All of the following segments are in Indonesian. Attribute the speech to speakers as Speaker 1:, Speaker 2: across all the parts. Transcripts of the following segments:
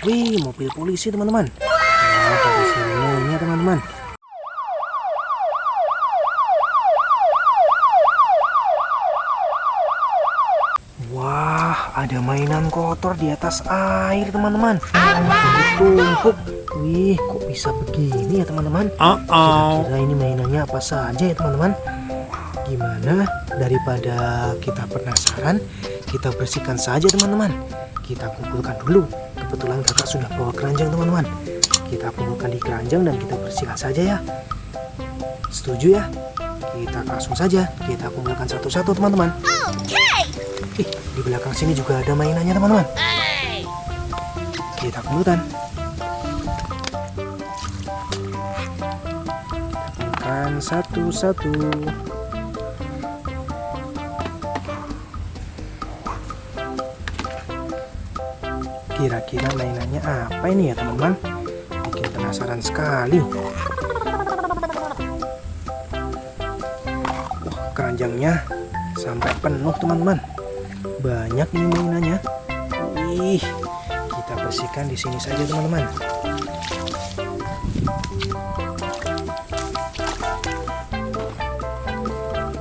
Speaker 1: Wih, mobil polisi teman-teman. Nah, ada sirenenya teman-teman. Wah, ada mainan kotor di atas air teman-teman. Tumpuk. Wih, kok bisa begini ya teman-teman? Kira-kira ini mainannya apa saja ya teman-teman? Gimana? Daripada kita penasaran, kita bersihkan saja teman-teman. Kita kumpulkan dulu. Kebetulan kakak sudah bawa keranjang teman-teman. Kita kumpulkan di keranjang dan kita bersihkan saja ya. Setuju ya? Kita langsung saja. Kita kumpulkan satu-satu teman-teman. Ih, di belakang sini juga ada mainannya teman-teman. Kita kumpulkan. Kumpulkan satu-satu. Kira-kira mainannya apa ini ya teman-teman? Bikin penasaran sekali. Wah, keranjangnya sampai penuh teman-teman. Banyak ini mainannya. Wih, kita bersihkan di sini saja teman-teman.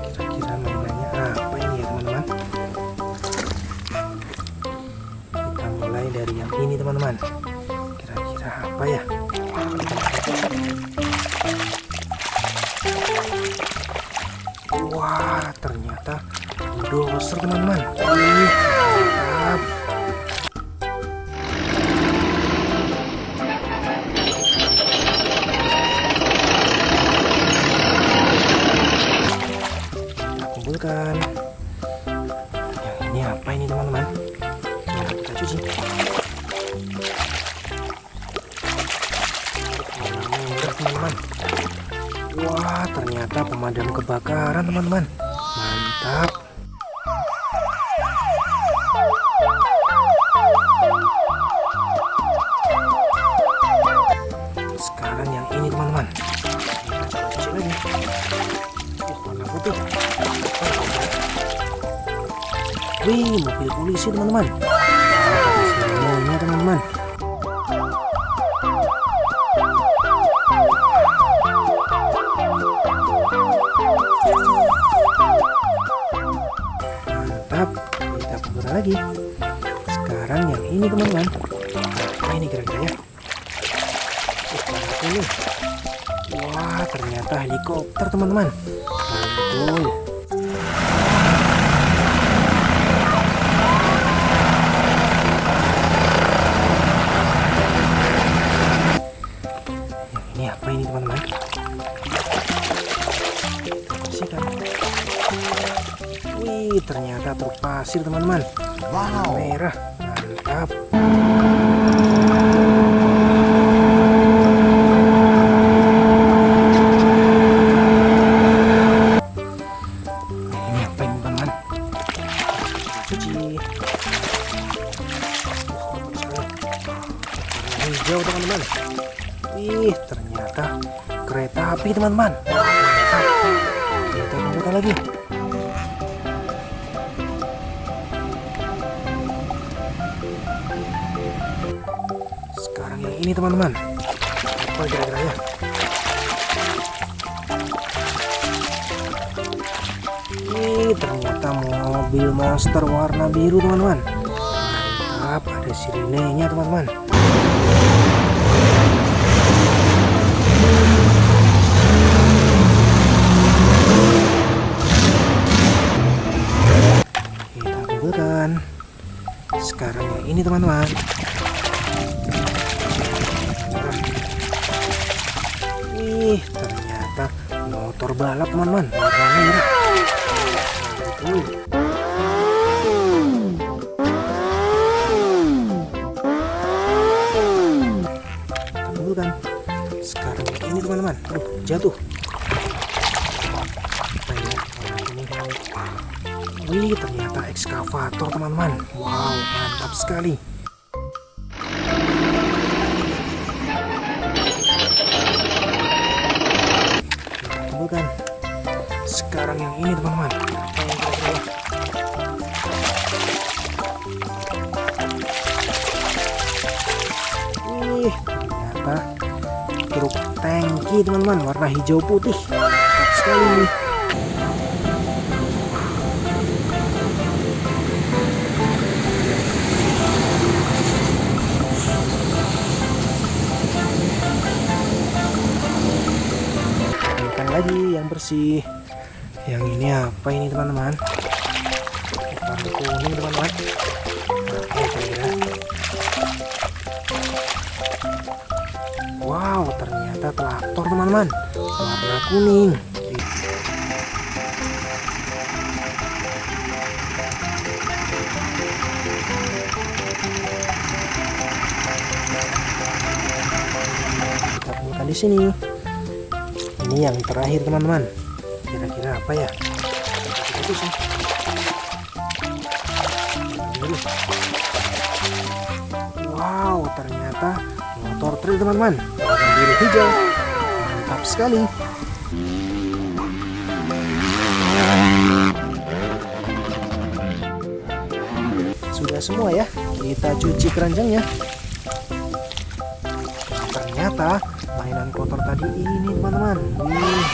Speaker 1: Kira-kira mainannya apa ini ya teman-teman? Kita mulai dari yang ini teman-teman. Kira-kira apa ya? Wah, ternyata bulldozer teman-teman. Mantap. Kita kumpulkan. Yang ini apa ini teman-teman? Mari kita cuci. Merah teman-teman. Wah, ternyata pemadam kebakaran teman-teman. Mantap. Sekarang yang ini teman-teman. Kita coba cuci lagi. Warna putih. Wih, mobil polisi teman-teman. Ada sirenenya teman-teman. Mantap. Kita putar lagi. Sekarang yang ini teman-teman. Nah, ini kira-kira ya. Ini. Wah, ternyata helikopter teman-teman. Mantul. Yang ini apa ini teman-teman? Kita bersihkan. Wih, ternyata truk pasir teman-teman. Wow. Merah. Mantap. Hijau teman-teman. Ih, ternyata kereta api teman-teman. Kita kumpulkan lagi. Sekarang yang ini teman-teman. Apa kira-kira ya? Ih, ternyata mobil monster warna biru teman-teman. Mantap, ada sirenenya teman-teman. Kita kumpulkan. Sekarang yang ini teman-teman. Wih, ternyata motor balap teman-teman. Warna merah. Kita kumpulkan. Sekarang yang ini teman-teman. Aduh, jatuh. Apa ya warna ini? Wih, ternyata ekskavator teman-teman. Wow, mantap sekali. Kita kumpulkan. Sekarang yang ini teman-teman. Apa yang kira-kira? ternyata truk tangki teman-teman, warna hijau putih. Mantap sekali. Ambilkan lagi yang bersih. Yang ini apa ini teman-teman? Warna kuning teman-teman. Oke, kira-kira. Wow, ternyata traktor teman-teman, warna kuning. Kita temukan di sini. Ini yang terakhir teman-teman. Kira-kira apa ya? Itu sih. Wow, ternyata motor trail teman-teman, warna biru hijau. Mantap sekali. Sudah semua ya, kita cuci keranjangnya. Ternyata mainan kotor tadi ini teman-teman. Wih,